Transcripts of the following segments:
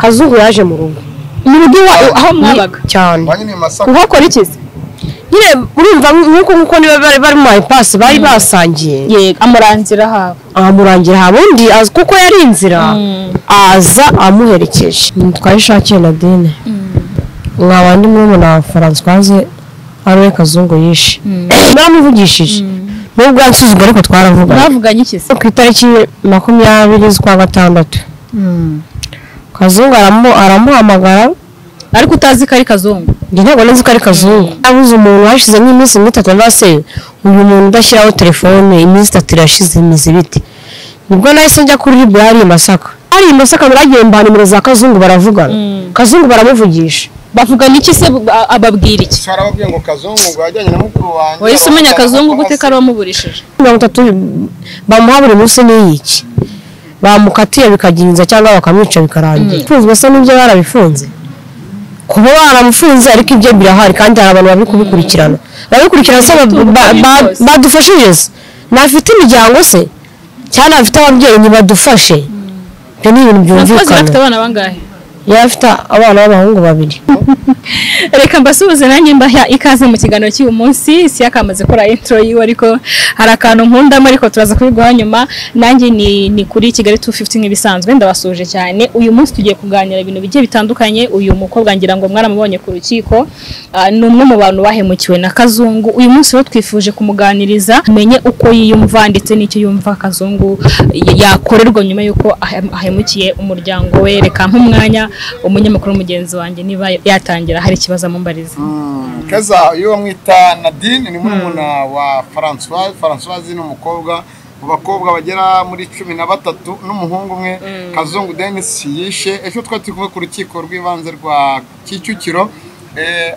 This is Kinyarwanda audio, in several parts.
Kazungu yaje mu rugo aho mwabaga cyane uhakora iki nyine urumva nkuko niba bari mu bypass bari basangiye yego amurangira habundi kuko yari inzira aza amuherekeje twayishakiye Nadine mwabandi muri na Françoise ariwe Kazungu yishe namuvugishije nubwo yansuzugura ariko twaravuganye iki se ku itariki 20 z'ukwa gatandatu Kazungu aramuhamagara ariko utazi ko ari Kazungu ntabwo nzi ko ari Kazungu abuze umuntu washize nk'iminsi 3 ndase uyu muntu udashyiraho telefone iminsi 3 yashize imizi biti nibwo nahise njya kuri library Masaka baragiye mba nimero za Kazungu baravugana Kazungu baramuvugisha bavugana iki se ababwira iki sarababwiye ngo Kazungu yajyanye na mukuru wanjye wese umenya Kazungu gute kari wamuburishije 30 bamuha buri munsi n'iki bamukatiye bikaginza cyangwa bakamwica bikarangira funzwe se n'ibyo barabifunze kuba baramufunze ariko ibyo birahari kandi hari abantu babikurikirana badufashije nafite imiryango se cyane afite ababyeyi ntibadufashe byo ni ibintu byumvikana afite abana bangahe yafite abana b'abahungu 2 reka mbasubize nanjye mbaha ikaze mu kiganiro cy'uyu munsi si yakamaze kora intro yiwe ariko hari akantu nkundamo ariko turaza kubiguha nyuma nanjye ni kuri Kigali 250 nk'ibisanzwe ndabasuje cyane uyu munsi tugiye kuganira ibintu bigiye bitandukanye uyu mukobwa ngira ngo mwaramubonye ku rukiko ni umwe mu bantu bahemukiwe na Kazungu uyu munsi rero twifuje kumuganiriza menye uko yiyumva ndetse n'icyo yumva Kazungu yakorerwa nyuma yuko ahemukiye umuryango we reka nk'umwanya umunyamakuru mugenzi wanjye niba yatangira hari ikibazo mumbariza kaza iyo mwita Nadine ni murumuna wa Françoise n'umukobwa bakobwa bagera muri 13 n'umuhungu umwe Kazungu Denis yishe ejo twatukuve ku rukiko rw'ibanze rwa Kicukiro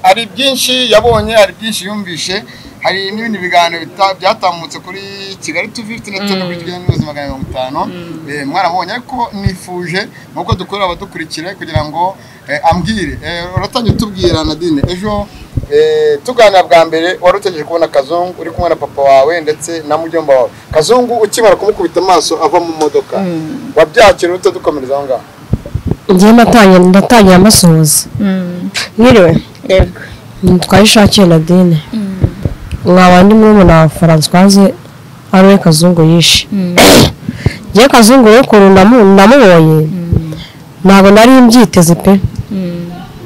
ari byinshi yabonye ari byinshi yumvishe hari n'ibindi biganiro byatamutse kuri Kigali 250 ndetse no kujyana n'ubuzima bwa 50 mwaramubonye ariko nifuje nuko dukorera abadukurikire kugira ngo ambwire uratangiye tubwira Nadine ejo tuganira bwa mbere warutegereje kubona Kazungu uri kumwe na papa wawe ndetse na mujyomba wawe Kazungu ukimara kumukubita amaso ava mu modoka wabyakira ute dukomereza aho ngaho ngiye ndatangiye amasoza mwiriwe yego twayishakiye Nadine mwabandi muri na Françoise ariwe Kazungu yishe ngiye Kazungu we namubonye ntabwo nari mbyiteze pe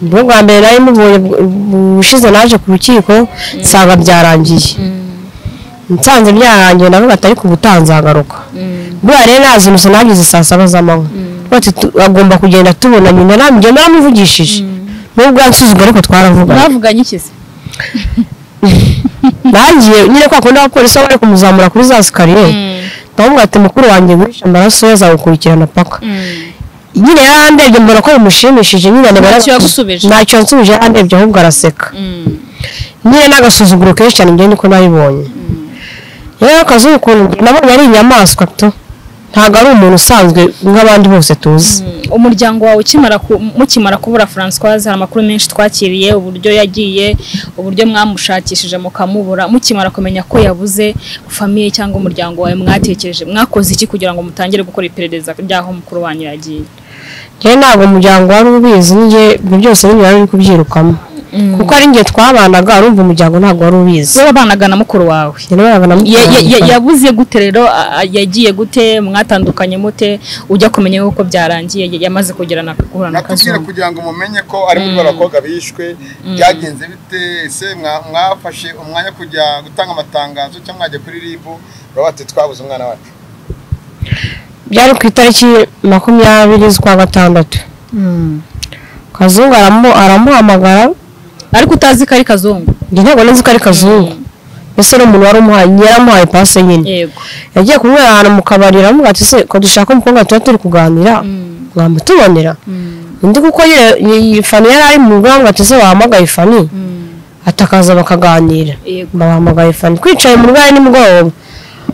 bwo bwa mbere nari mubonye bushize naje ku rukiko nsanga byarangiye nsanze byarangiye navuga atari ku butanzagaruka bwo rero nazimuze nagize saa 7 z'amanywa agomba kugenda tubona nyine namuvugishije nubwo yansuzugura ariko twaravuganye iki se nagiye nyine kwa kundi abapolisi bari kumuzamura kuri za sikariye ndavuga ati mukuru wanjye gurisha amaraso yazagukurikirana paka nyine yarandebye mbona ko bimushimishije nyine ntacyo yansubije yarandebye ahubwo araseka nyine n'agasuzuguro kenshi cyane njye niko nabibonye rero Kazungu ukuntu nabonye ari inyamaswa to ntago ari umuntu usanzwe nk'abandi bose tuzi umuryango wawe mukimara kubura Françoise hari amakuru menshi twakiriye uburyo yagiye uburyo mwamushakishije mukamubura mukimara kumenya ko yabuze famille cyangwa umuryango wawe mwatekereje mwakoze iki kugira ngo mutangire gukora iperereza ryaho mukuru wanyu yagiye ntabwo umuryango wari ubizi ngiye byose bindi bari kubyirukamo kuko ari ngiye twabanaga urumva umuryango ntabwo wari ubizi wabanaga na mukuru wawe yabuze gute rero yagiye gute mwatandukanye mute ujya kumenya uko byarangiye yamaze kugera na Kazungu kugira ngo mumenye ko ari muri barakobwa bishwe byagenze bite se mwafashe umwanya kujya gutanga amatangazo cyangwa mwajya kuri RIB bati twabuze umwana wacu byari ku itariki 20 z'ukwa gatandatu Kazungu aramuhamagara ariko utazi ko ari Kazungu ntabwo nzi ko ari Kazungu ese no umuntu yaramuhaye pase nyine yego yagiye kumwera ahantu mu kabari aramuga ati se ko dushaka umukobwa turi kuganira mwamutubonera undi kuko Fani yari ari mu rwanda ati se wahamagaye Fani atakaza bakaganira bahamagaye Fani kwicaye mu rwanda nimugoroba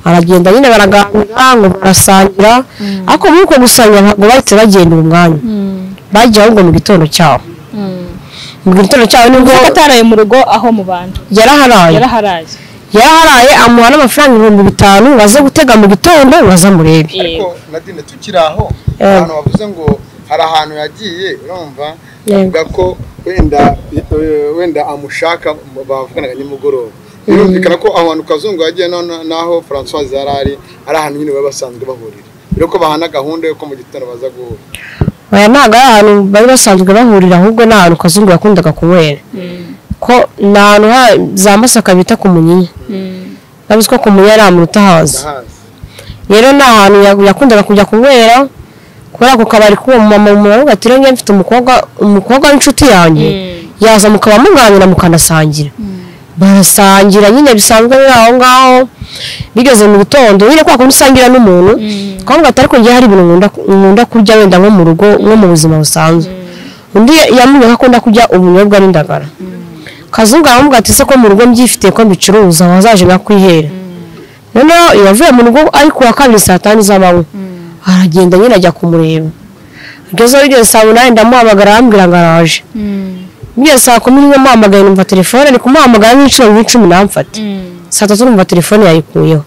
aragenda nyine baraganira ngo barasangira ariko muri uko gusangira ntabwo bahise bagendera umwanya bagiye ahubwo mu gitondo cyaho nibwo ataraye mu rugo aho mu bandi yaraharaye amuha n'amafaranga 5,000 baze gutega mu gitondo baza murebe ariko Nadine tukiri aho abantu bavuze ngo hari ahantu yagiye urumva Yego. avuga ko wenda amushaka bavuganaga nimugoroba birumvikana ko ahantu Kazungu yagiye naho Françoise yari ahantu nyine baba basanzwe bahurira biroko bahana gahunda yo ko mu gitondo baza guhura oya ntago ari ahantu bari basanzwe bahurira ahubwo ni ahantu Kazungu yakundaga kunywera ko ni ahantu za Masaka bita ku Munyinya nabuze ko ku Munyinya ari amuruta haza rero ni ahantu yakundaga kujya kunywera kubera ko kabari kuwo mama muravuga ati renge mfite umukobwa w'inshuti yanjye yaza mukaba munganira mukanasangira barasangira nyine bisanzwe biri aho ngaho bigeze mu gitondo nyine kwa kumusangira n'umuntu kwavuga ati ariko ngiye hari ibintu nkunda kurya wenda nko mu rugo nko mu buzima busanzwe undi yamunye akunda kurya ubunyobwa n'indagara Kazungu aramubwira ati se ko mu rugo mbyifite ko mbicuruza wazaje ngakwihera noneho yavuye mu rugo ariko wa kabiri saa 5 z'amanywa aragenda nyine ajya kumureba bigeze saa 8 ndamuhamagara arambwira ngo araje Mbiye saa 10 ndamuhamagaye numva telefone ni kumuhamagara n'inshuro 10 namfata saa 3 numva telefone yayikuyeho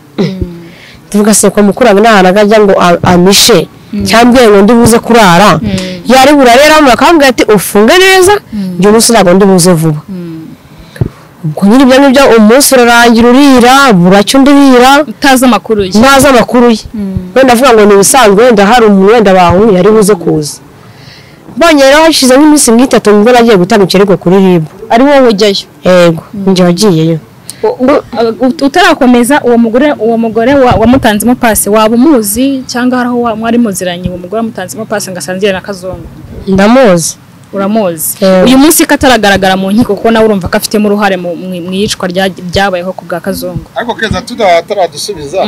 tuvuga se ko mukuranga n'ahana ajya ngo amishe cyangwa ngo ndibuze kurara yari burarera mu akambwira ati ufunge neza njye umunsi ntabwo ndibuze vuba ubwo nyine ibyo ngibyo umunsi urarangira urira buracyo ndirira utazi amakuru ye wenda avuga ngo ni ibisanzwe wenda hari umuntu wenda bahuye yari buze kuza mbonye rero hashize nk'iminsi nk'itatu nibwo nagiye gutanga ikirego kuri RIB ari wowe ujyayo yego njye wagiyeyo utarakomeza uwo mugore wamutanzemo pasi waba umuzi cyangwa hari aho mwari muziranye uwo mugore wamutanzemo pasi ngasanzire na Kazungu ndamuzi uramuzi uyu munsi kataragaragara mu nkiko kuko nawe urumva ko afitemo uruhare mu yicwa ryabayeho ku bwa Kazungu ariko keza tutaradusubiza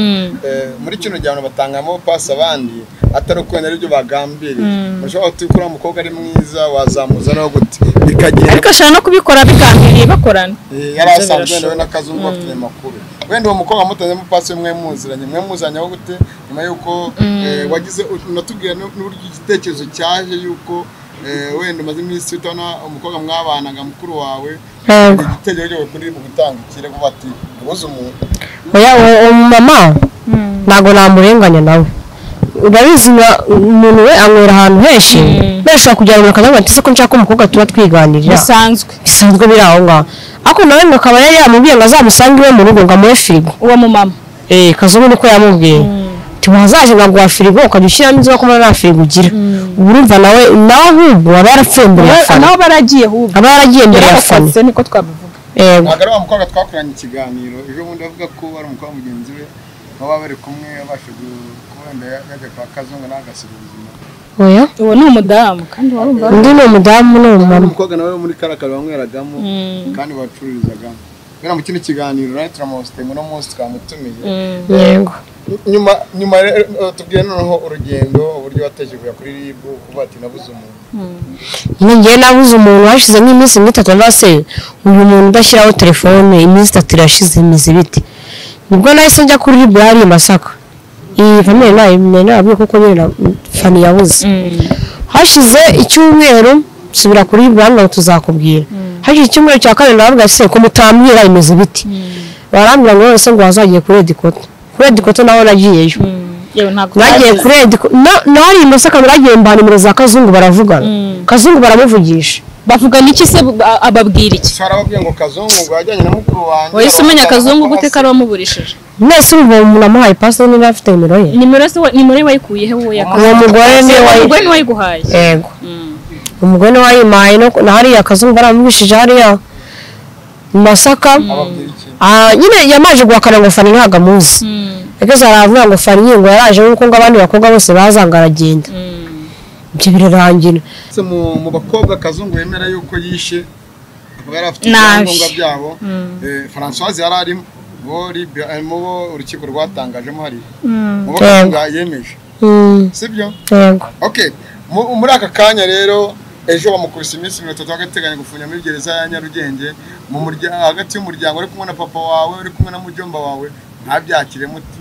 muri kino gihe batangamo pasi abandi atari ukwenda aribyo bagambiriye mushobora kutikura umukobwa ari mwiza wazamuza no gute bikagenda ariko ashaka no kubikora bigambiriye bakorana yari asanzwe nawe na Kazungu bafite makuru wenda uwo mukobwa mutanzemo pasi mwe muziranye aho gute nyuma yuko wagize natubwiye n'uburyo igitekerezo cyaje yuko wenda umaze iminsi utana umukobwa mwabanaga mukuru wawe igitekerezo cyo kuri mu gutanga ikirego bati ubuze umuntu oya mama ntago namurenganya nawe urabizi umuntu we anywera ahantu henshi bashobora kujya mu kazi ati se ko nshaka umukobwa tuba twiganirira bisanzwe biri aho ngaho ariko nawe ngo akaba yari yamubwiye ngo azamusange iwe mu rugo ngo amuhe firigo uwo mu mama Kazungu niko yamubwiye tubazaje ngaguha firigo ukajya ushyiramo inzoga ko nta firigo ugira urumva nawe ahubwo aba yarapfembuye nawe baragiye ahubwo aba yaragiye mbere ya fani niko twabivuga ntabwo ari wa mukobwa twakoranye ikiganiro ejo bundi avuga ko ari umukobwa mugenzi we baba bari kumwe abasha kubenda yajya kwa Kazungu n'agasiga ubuzima oya uwo ni umudamu kandi warumva undi ni umudamu n'umumama umukobwa nawe muri karakara bamweragamo kandi bacururizagamo bera mu kindi kiganiro nawe turamustenga no munsi twamutumiye yego nyuma tubwiye noneho urugendo uburyo watekereje kuri RIB kuba ati nabuze umuntu ngiye nabuze umuntu hashize nk'iminsi 3 ndase uyu muntu udashyiraho telefone iminsi 3 irashize imizi biti nibwo nahise njya kuri RIB yari Masaka iyi famille nayo abiye kuko nyine fani yabuze hashize icyumweru subira kuri RIB ngo tuzakubwira hashize icyumweru cya kabiri navuga se ko mutambwira imizi biti barambwira ngo wese ngo wazagiye kuri Dikoto naho nagiyeyo nagiye kuri Dikoto nari Masaka baragiye mbana nimero za Kazungu baravugana Kazungu baramuvugisha bavugana iki se ababwira iki sarababwiye ngo Kazungu ngo yajyanye na mukuru wanjye wese umenya Kazungu gute kari wamuburishije nese ubu umuntu amuhaye pasi niba afite nimero ye nimero wayikuye he wowe uwo mugore ni wayiguhaye yego umugore ni wayimaye no hariya Kazungu baramubishije hariya Masaka nyine yamaje guhakana ngo fani ntaga muzi egeze aravuga ngo fani ngo yaraje nkuko ngo abandi bakobwa bose bazanga aragenda ibyo birarangira mu bakobwa Kazungu yemera yuko yishe akaba afite ibyangombwa byabo Françoise yari arimo bo urukiko rwatangajemo hari mu bakobwa yemeje sibyo okay muri aka kanya rero ejo bamukubise iminsi 3 bagateganya gufunya muri gereza ya Nyarugenge mu muryango hagati y'umuryango uri kumwe na papa wawe uri kumwe na mujomba wawe ntabyakire muti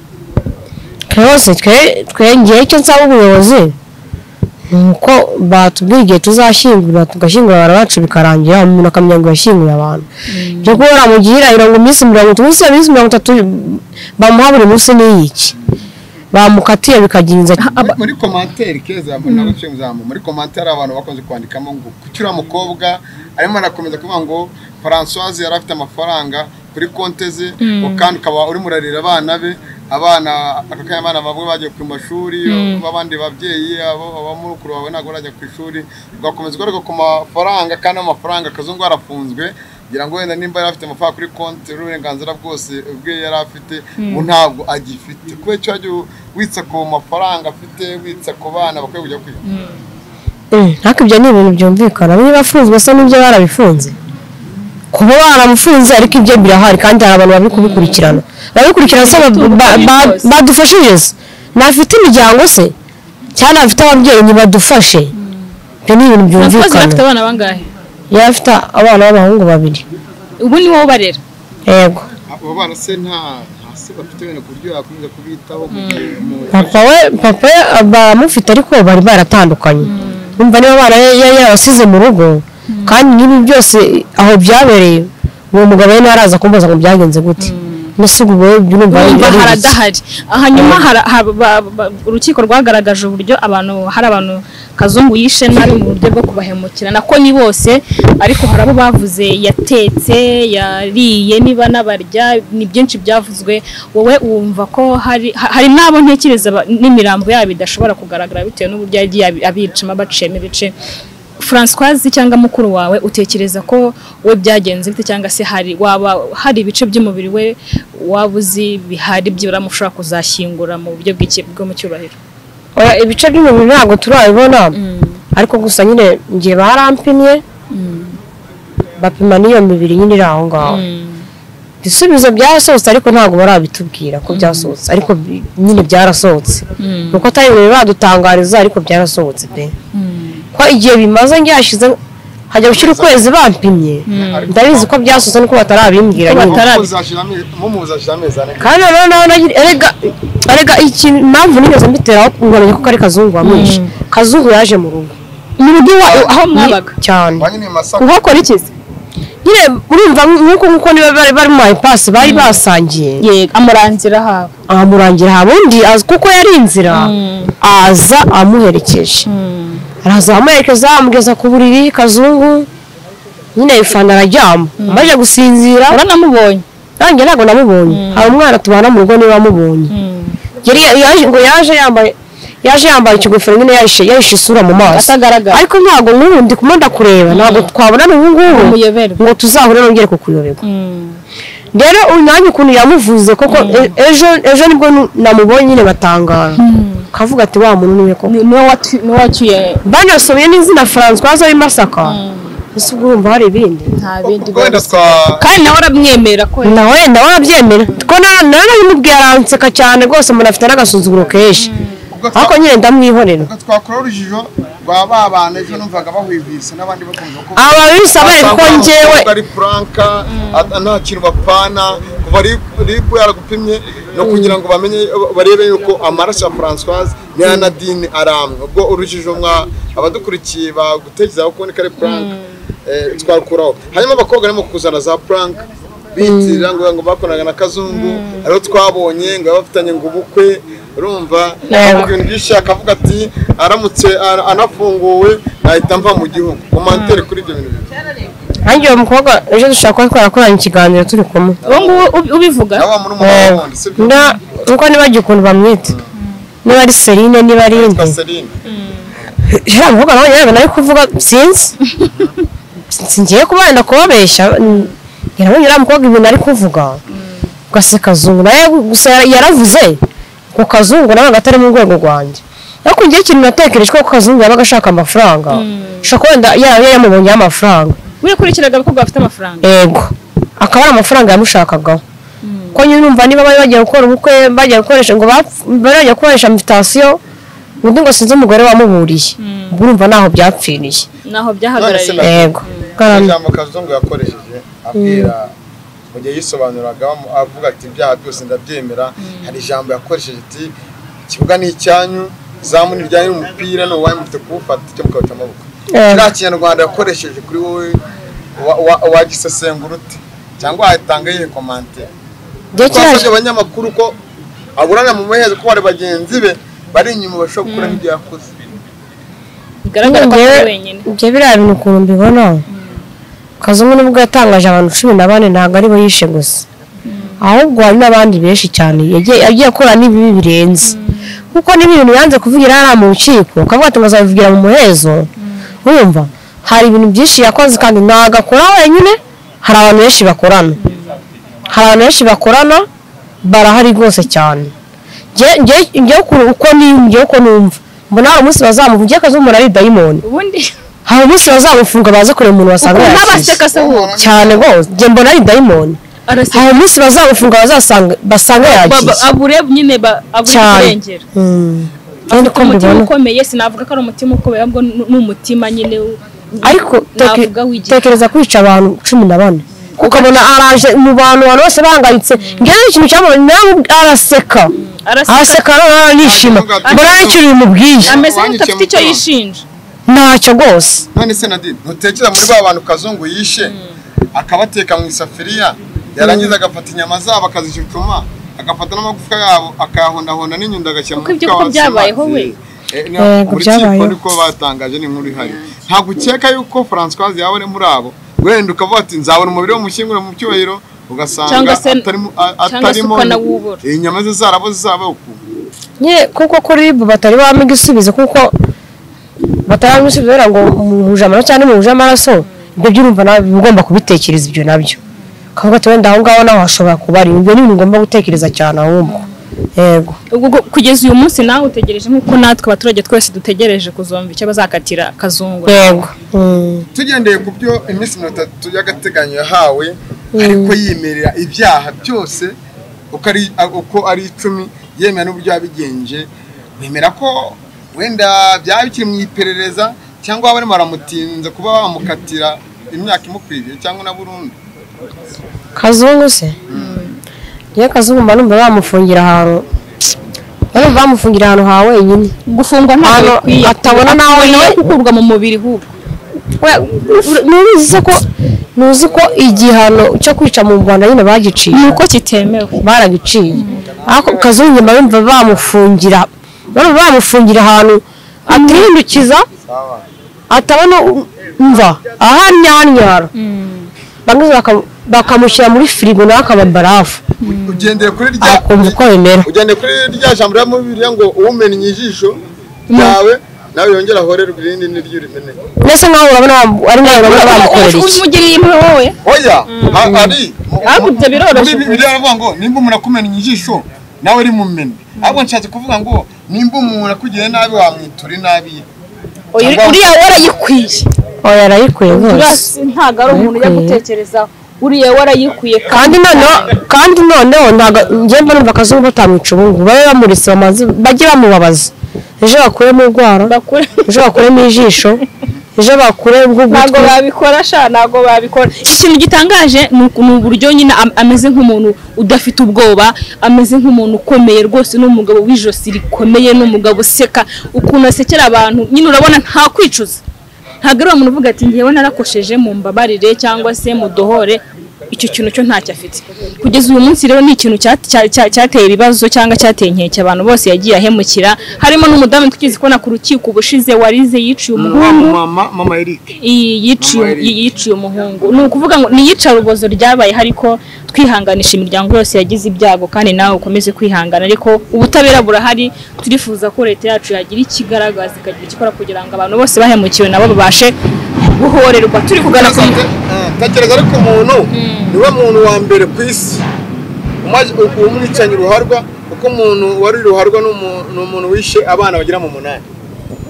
twese twengeye cyo nsaba ubuyobozi nuko batubwiye tuzashyingura tugashyingura abantu bacu bikarangira umuntu akamenya ngo yashyinguye abantu byo kubera mu gihirahiro ngo iminsi 30 bamuha buri munsi n'iki bamukatiye bikagira muri commentaire keza nabo cyo muzamu muri commentaire abantu bakunze kwandikamo ngo kucyura mukobwa arimo arakomeza kuvuga ngo Françoise yari afite amafaranga kuri konte ze kandi ukaba uri murarira abana be akakanya abana bamwe bagiye ku mashuri abandi babyeyi abamurukuru bawe ntabwo barajya ku ishuri ugakomeza ugaruka ku mafaranga kandi amafaranga Kazungu arafunzwe ngira ngo wenda nimba yari afite amafaranga kuri konti y'uburenganzira bwose ubwe yari afite ntabwo agifite kubera cyo ajya witsa ku mafaranga afite witsa ku bana bakwiye kujya kwiga ariko ibyo ni ibintu byumvikana niba afunzwe se n'ibyo barabifunze kuba baramufunze ariko ibyo birahari kandi hari abantu babikubikurikirana se badufashije se nafite imiryango se cyane afite ababyeyi ntibadufashe ibyo ni ibintu byumvikana afite abana bangahe yari afite abana b'abahungu 2 ubu ni wowe barera yego abo bana se nta se bafite ibintu ku buryo yakomeza kubitaho papa baramufite ariko bari baratandukanye umva niba abana yarabasize mu rugo kandi nibi byose aho byabereye uwo mugabo yari araza kumbaza ngo byagenze gute nasuguwe byumva haradahari hanyuma urukiko rwagaragaje uburyo hari abantu Kazungu yishe nabi mu buryo bwo kubahemukira nako ni bose ariko harabo bavuze yatetse yariye niba nabarya ni byinshi byavuzwe wowe wumva ko hari nabo ntekereza n'imirambo yabo idashobora kugaragara bitewe n'uburyo yagiye abicima baciyemo ibice Françoise cyangwa mukuru wawe utekereza ko we byagenze bite cyangwa se hari ibice by'umubiri we wabuzi bihari by'uramushaka kuzashyingura mu buryo bwo mu cyubahiro ibice by'umubiri ntabwo turabibona ariko gusa nyine ngiye barampimye bapima n'iyo mibiri nyine iri aho ngaho ibisubizo byarasohotse ariko ntabwo barabitubwira ko byasohotse ariko nyine byarasohotse nuko atari ibintu badutangariza ariko byarasohotse pe ko igihe bimaze ngyashize hajya gushyira ukwezi bampimye ndabizi ko byasohotse nuko batarabimbwira nyine kandi noneho erega ikintu impamvu nigeze mbiteraho kumenya ko ari Kazungu wamwishe Kazungu yaje mu rugo aho mwabaga cyane uhakora ikizi nyine urumva nkuko niba bari mu bypass bari basangiye yego amurangira undi kuko yari inzira aza amuherekeje araza amuherekeza amugeza ku buriri Kazungu nyine ifana araryama amaze gusinzira uranamubonye nanjye ntabwo namubonye hari umwana tubana mu rugo niba amubonye yaje yambaye ikigofero nyine yahishe isura mu maso ariko ntabwo n'ubundi kumunda kureba ntabwo twabona n'ubu ngubu ngo tuzahure nongere kukuyoberwa rero nanjye ukuntu yamuvuze koko ejo nibwo namubonye nyine batangara kavuga ati wa muntu niwe koko niwe wacyuye banasomye n'izina Françoise w'Imasaka ese urumva hari ibindi nta bindi kandi nawe uramwemera ko nawe ndabyemera ko naramubwiye aranseka cyane rwose umuntu afite n'agasuzuguro kenshi ariko nyine ndamwihorera twakora urujijo rwa babana ejo numvaga bahwivise n'abandi bakomeza ko ababisa bari ko njyewe ari Franka nta kintu bapana kuva ribu yaragupimye no kugira ngo bamenye barebe yuko amaraso ya Françoise na Nadine aramwe ubwo urujijo abadukurikiye bagutekereza ko ni kare Franka twakuraho hanyuma abakobwa barimo kuzana za Franka bitirira ngo bakonaga na Kazungu ariho twabonye ngo bafitanye ngo ubukwe urumva ibintu byinshi akavuga ati aramutse anafunguwe nahita mva mu gihugu komantere kuri ibyo bintu hanjye uwo mukobwa ejo dushaka ko twarakoranye ikiganiro turi kumwe ubivuga nuko nibagiye ukuntu bamwita niba ari Celine niba ari indi jya mvuga nawe yewe nayo kuvuga singiye kubana kubabeshya yarabonye uriya mukobwa ibintu ari kuvuga ugaseka Kazungu nawe gusa yaravuze ko Kazungu nawe atari mu rwego rwanjye ariko ngiye ikintu natekereje ko Kazungu yabaga ashaka amafaranga ushaka wenda yamubonyeho amafaranga wikurikiraga abakobwa bafite amafaranga yego akaba ari amafaranga yamushakagaho ko nyine numva niba bari bagiye gukora ubukwe bagiye gukoresha ngo bajya gukoresha invitation undi ngo sinzi umugore wamuburiye urumva naho byapfiriye naho byahagarariye yego ijambo Kazungu yakoresheje abwira mu gihe yisobanuraga avuga ati ibyaha byose ndabyemera hari ijambo yakoresheje ati ikibuga ni icyanyu zamu ni ryanyu umupira no waye mufite kuwufata icyo mukawuta amaboko nta kinyarwanda yakoresheje kuri wowe wagisesengura ute cyangwa wahitanga yihe komante cyangwa abanyamakuru ko aburana mu muhezo ko bari bagenzi be bari inyuma bashobora gukora ibyo yakoze bigaragara ko ari wenyine ibyo biriya bintu ukuntu mbibona Kazungu nubwo yatangaje abantu 14 ntabwo ari bo yishe gusa ahubwo hari n'abandi benshi cyane yagiye akora n'ibibi birenze kuko n'ibintu yanze kuvugira hariya mu rukiko ukavuga ati ngazabivugira mu muhezo urumva hari ibintu byinshi yakoze kandi ntagakora wenyine hari abantu benshi bakorana barahari rwose cyane njye uko numva mbona hari umunsi bazamufunga njye Kazungu ari dayimoni ubundi hari umunsi bazamufunga baza kureba umuntu wasanga n'abaseka se cyane rwose njye mbona ari dayimoni hari umunsi bazamufunga basanga yagiye abure nyine abure kurengera kandi ko mbibona ukomeye sinavuga ko ari umutima ukomeye ahubwo n'umutima nyine ariko tekereza kwica abantu 14 ukabona araje mu bantu bose bangayitse ngewe ikintu cyabona araseka nishima mbona icyo bimubwiye ameze nk'utafite icyo yishinja ntacyo rwose none se Nadine ntutekera muri ba bantu Kazungu yishe akabateka mu isafuriya yarangiza agafata inyama zabo akazicucuma agafata n'amagufwa yabo akayahondahonda n'inyundo agashyira mu mufuka wa byabayeho we byabayeho niko batangaje n'inkuru ihari ntabwo ukeka yuko Françoise yabone muri abo wenda ukavuga ati nzabona umubiri w'umushyingura mu cyubahiro ugasanga atarimo inyama ze zaraboze zabo kuko kuri bo batari bamwe igisubizo kuko bataramusubiza ngo muhuje amaraso cyane muhuje amaraso ibyo byurumva nawe bigomba kubitekereza ibyo nabyo kavuga ati wenda aho ngaho naho hashobora kuba ari ibyo ni ngomba gutekereza cyane ahubwo yego kugeza uyu munsi nawe utegereje nkuko natwe abaturage twese dutegereje kuzumva icyo bazakatira Kazungu yego tugendeye ku byo iminsi 3 y'agateganyo yahawe ariko yimerera ibyaha byose uko ari 10 yemera n'uburyo yabigenje bemera ko wenda byaba bikiri mu iperereza cyangwa bari maramutinze kuba bamukatira imyaka imukwiriye cyangwa na burundu Kazungu se ye Kazungu mbanumva bamufungira ahantu bamufungira ahantu ha wenyine gufungwa ntabwo bikwiye atabona nawe kukurwa mu mubiri hubwo nuzi ko igihano cyo kwica mu Rwanda nyine bagiciye nuko kitemewe baragiciye ariko Kazungu mbanumva bamufungira ahantu atihindukiza atabona mva ahanyanyara bamwe bakamushyira muri firigo nawe akaba barafu ugendeye kuri rya jambo rya Bibiliya ngo uwumennye ijisho ryawe nawe yongera ahorerwe irindi n'iry'urimene nese nkaho urabona ari nawe urabona bamukorera iki umugiriye imwe wowe oya ari ahubwo biroroshye Bibiliya iravuga ngo nimba umuntu akumennye ijisho nawe uri mumene ahubwo nshatse kuvuga ngo nimba umuntu akugiriye nabi wamwitura inabi uriya warayikwiye oya arayikwiye rwose ntago ari umuntu ujya gutekerezaho uriya warayikwiye kandi noneho ntago ngenda numva Kazungu batamwica ubungu babe bamuritse bamaze bajye bamubabaza ejo bakuremo urwara ejo bakuremo ijisho ejo bakuremo ntago babikora ntago babikora ikintu gitangaje ni uburyo nyine ameze nk'umuntu udafite ubwoba ameze nk'umuntu ukomeye rwose n'umugabo w'ijosi rikomeye n'umugabo useka ukuntu asekera abantu nyine urabona nta kwicuza ntago ari umuntu uvuga ati ngewe narakosheje mu mbabarire cyangwa se mu dohore icyo kintu cyo ntacyo afite kugeza uyu munsi rero ni ikintu cyateye ibibazo cyangwa cyateye inkeke abantu bose yagiye ahemukira harimo n'umudamu twizi ko na ku rukiko ubushize warize yiciye umuhungu mama Eric yiciye umuhungu ni ukuvuga ngo ni yica rubozo ryabaye ariko twihanganisha imiryango yose yagize ibyago kandi nawe ukomeze kwihangana ariko ubutabera burahari turifuza ko leta yacu yagira ikigaragaza ikagira ikora kugira ngo abantu bose bahemukiwe nabo babashe guhorerwa turi kugana ku tekereza ariko umuntu niwe muntu wa mbere ku isi umwicanye ruharwa kuko umuntu wari ruharwa n'umuntu wishe abana bagira mu 8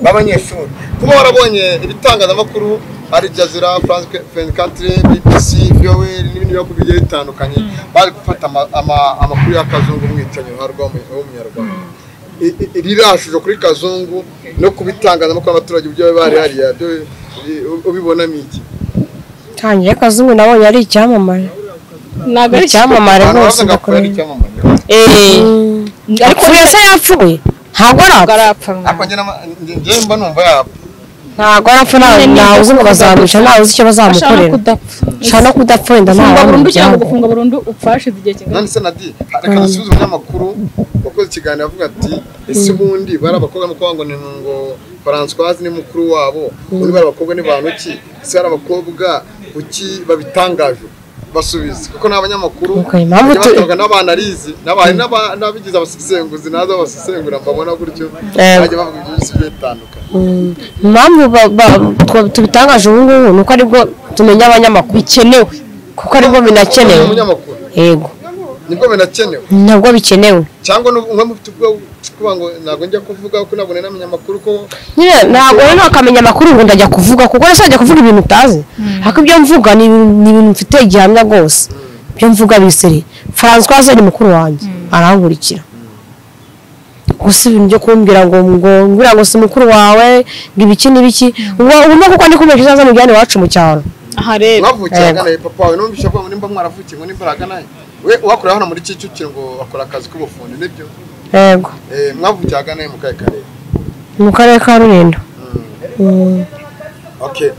b'abanyeshuri kuba warabonye ibitangazamakuru Al Jazeera, France 24, BBC, VOA n'ibindi bihugu bigiye bitandukanye bari gufata amakuru ya Kazungu umwicanye ruharwa w'umunyarwanda rirashuje kuri Kazungu no kubitangazamakuru abaturage byo bari hariya ubibona miki tangiye Kazungu nabonye ari icyamamare naga ari icyamamare rwose ariko yese yapfuye ntabwo arapfa ako njye mba numva yapfa ntabwo arapfa ntawe uzi ngo bazamwica ntawe uzi icyo bazamukorera shana kudapfa wenda gufunga burundu cyangwa gufunga burundu upfashize igihe kingana none se Nadi reka dusubize umunyamakuru wakoze ikiganiro avuga ati ese ubundi bari abakobwa nuko ngo ni ngo Françoise ni mukuru wabo ubundi bari abakobwa ni bantu ki ese bari abakobwa kuki babitangaje basubiza kuko n'abanyamakuru batoga n'abanarizi n'abigize abasesenguzi nazo abasesengura mbabona gutyo bajya bavuga ibyo bisubiye bitandukanye impamvu tubitangaje ubu ngubu nuko aribwo tumenya abanyamakuru bikenewe kuko aribwo binakenewe yego nibwo binakenewe nabwo bikenewe cyangwa nko mufite ubwo kuba ngo ntabwo njya kuvuga ko nabone n'abanyamakuru ko nyine ntabwo rero akamenya amakuru ngo ndajya kuvuga kuko rero sajya kuvuga ibintu utazi hako ibyo mvuga ni ibintu mfite igihamya rwose ibyo mvuga biseri Françoise ni mukuru wanjye arangurikira gusa ibintu byo kumbwira ngo si mukuru wawe ngo ibiki n'ibiki ubona kuko ndi kumenya kizaza mu byane wacu mu cyaro aha rero mwavukiye naye papa wawe numvisha ko nimba mwaravukiye ngo nimba raganaye we wakorera hano muri Kicukiro ngo akora akazi k'ubufundi nibyo yego mwavukiye aganaye mu karere mu karere ka Rulindo okay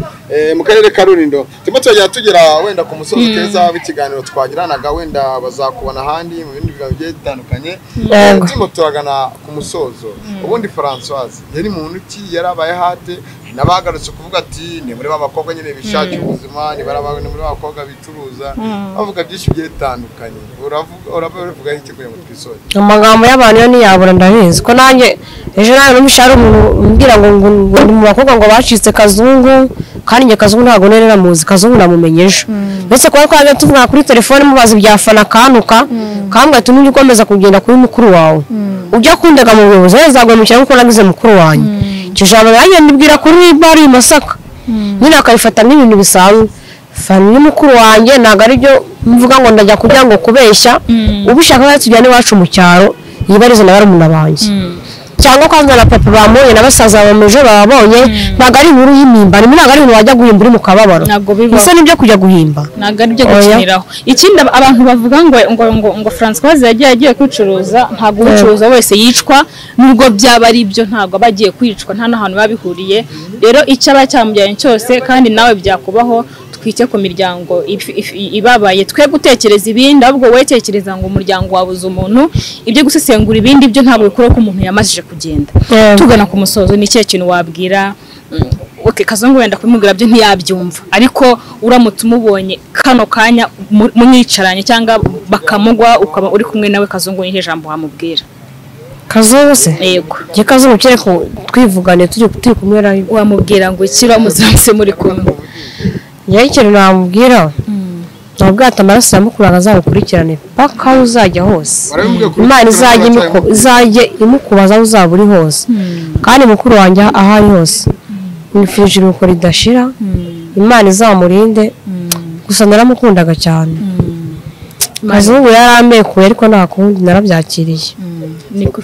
mu karere ka Rulindo tujya tugera wenda ku musozo keza w'ikiganiro twagiranaga wenda bazakubona ahandi mu bindi biganiro bigiye bitandukanye turimo turagana ku musozo ubundi Françoise yari muntu ki yarabaye hate nabagarutse kuvuga ati ni muri babakobwa nyine bishakira ubuzima ni muri babakobwa bicuruza bavuga byinshi bigiye bitandukanye uravuga iki kugira ngo twisoze amagambo y'abantu yo niyabura ndabizi ko nanjye ejo nawe n'umushara umuntu umbwira ngo ndi mu bakobwa ngo bacitse Kazungu kandi njye Kazungu ntabwo nerera muzi Kazungu namumenye ejo mbese kuba twaje tuvuga kuri telefone mubaza ibyafana kanuka kambwa tumuje ukomeza kugenda kuri mukuru wawe ujya kundaga mu buyobozi azagwemukira nkuko nagize mukuru wanjye cyo jambo nanjye ndibwira kuri bari Masaka nyine akabifata nk'ibintu bisanzwe fani mukuru wanjye ntago ari byo mvuga ngo ndajya kugira ngo kubeshya ubishaka tujyane iwacu mu cyaro yibarize na barumuna banjye cyangwa kwanza na papa bamuye nabasaza bameje babonye ntago ari inkuru y'imimba ni ntago ari ibintu wajya guhimba uri mu kababaro bisa nibyo kujya guhimba ntago ari byo gukiniraho ikindi abantu bavuga ngo Françoise yagiye kwicuruza ntago ubicuruza wese yicwa nubwo byaba ari byo ntago abagiye kwicwa nta nahantu babihuriye rero icyo aba cyamujyanye cyose kandi nawe byakubaho twite ku miryango ibabaye twe gutekereza ibindi ahubwo wetekereza ngo umuryango wabuze umuntu ibyo gusesengura ibindi byo ntabwo bikora ko umuntu yamazije kugenda tugana ku musozo ni cyo kintu wabwira Kazungu wenda kumubwira byo ntiyabyumva ariko uramutse umubonye kano kanya mumwicaranye cyangwa bakamugwa ukaba uri kumwe nawe Kazungu nihe jambo wamubwira Kazungu se yego je Kazungu cyere ko twivugane turi kumwe nawe wamubwira ngo ikira muzanse muri kumwe yayi ikintu namubwira ntabwo atamaraso yamukuraga azabukurikirane paka uzajya hose Imana izajye imukubaza uzaba uri hose kandi mukuru wanjye ahari hose nifuje uko ridashira Imana izamurinde gusa naramukundaga cyane Kazungu yarambekuye ariko nta kundi narabyakiriye yego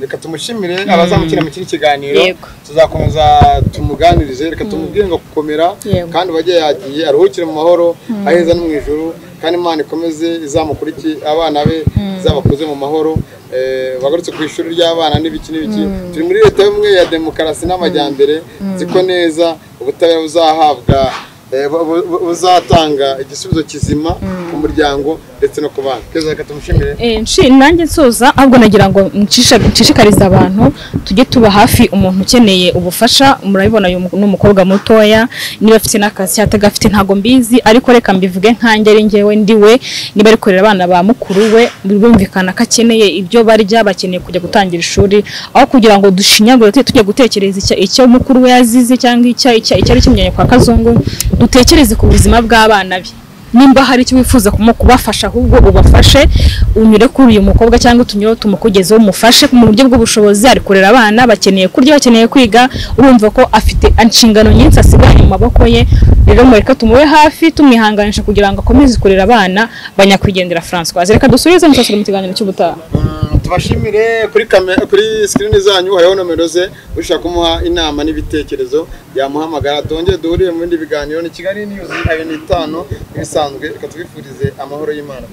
reka tumushimire abazamukira mu kindi kiganiro tuzakomeza tumuganirize reka tumubwire ngo gukomera kandi bagiye yagiye aruhukire mu mahoro aheza no mu ijuru kandi Imana ikomeze izamukuriki abana be zabakuze mu mahoro bagarutse ku ishuri ry'abana n'ibiki turi muri leta y'umwe ya demokarasi n'amajyambere ziko neza ubutabera buzahabwa uzatanga igisubizo kizima ku muryango ndetse no ku bana keza reka tumushimire nanjye nsoza ahubwo nagira ngo nshishikariza abantu tujye tuba hafi umuntu ukeneye ubufasha murabibona uyu n'umukobwa mutoya niba afite n'akazi cyatagafite ntago mbizi ariko reka mbivuge nkanjye ari ngewe ndiwe niba ari kurera abana ba mukuru we birumvikana ko akeneye ibyo barya bakeneye kujya gutangira ishuri aho kugira ngo dushinyagure tujye gutekereza icyo mukuru we yazize cyangwa icyo ari kimyenye kwa Kazungu dutekereze ku buzima bw'abana be nimba hari icyo wifuza kubafasha ahubwo ubafashe unyure kuri uyu mukobwa cyangwa tunyure tumukugezeho umufashe mu buryo bw'ubushobozi ari kurera abana bakeneye kurya bakeneye kwiga urumva ko afite inshingano nyinshi asigaye mu maboko ye rero mureka tumube hafi tumwihanganisha kugira ngo akomeze kurera abana banyakwigendera Françoise reka dusubize musasira mu kiganiro cy'ubutaha tubashimire kuri screen zanyu hariho nomero ze ushaka kumuha inama n'ibitekerezo yamuhamagara tongere duhuriye mu bindi biganiro ni Kigali News 25 ibisanzwe reka tubifurize amahoro y'Imana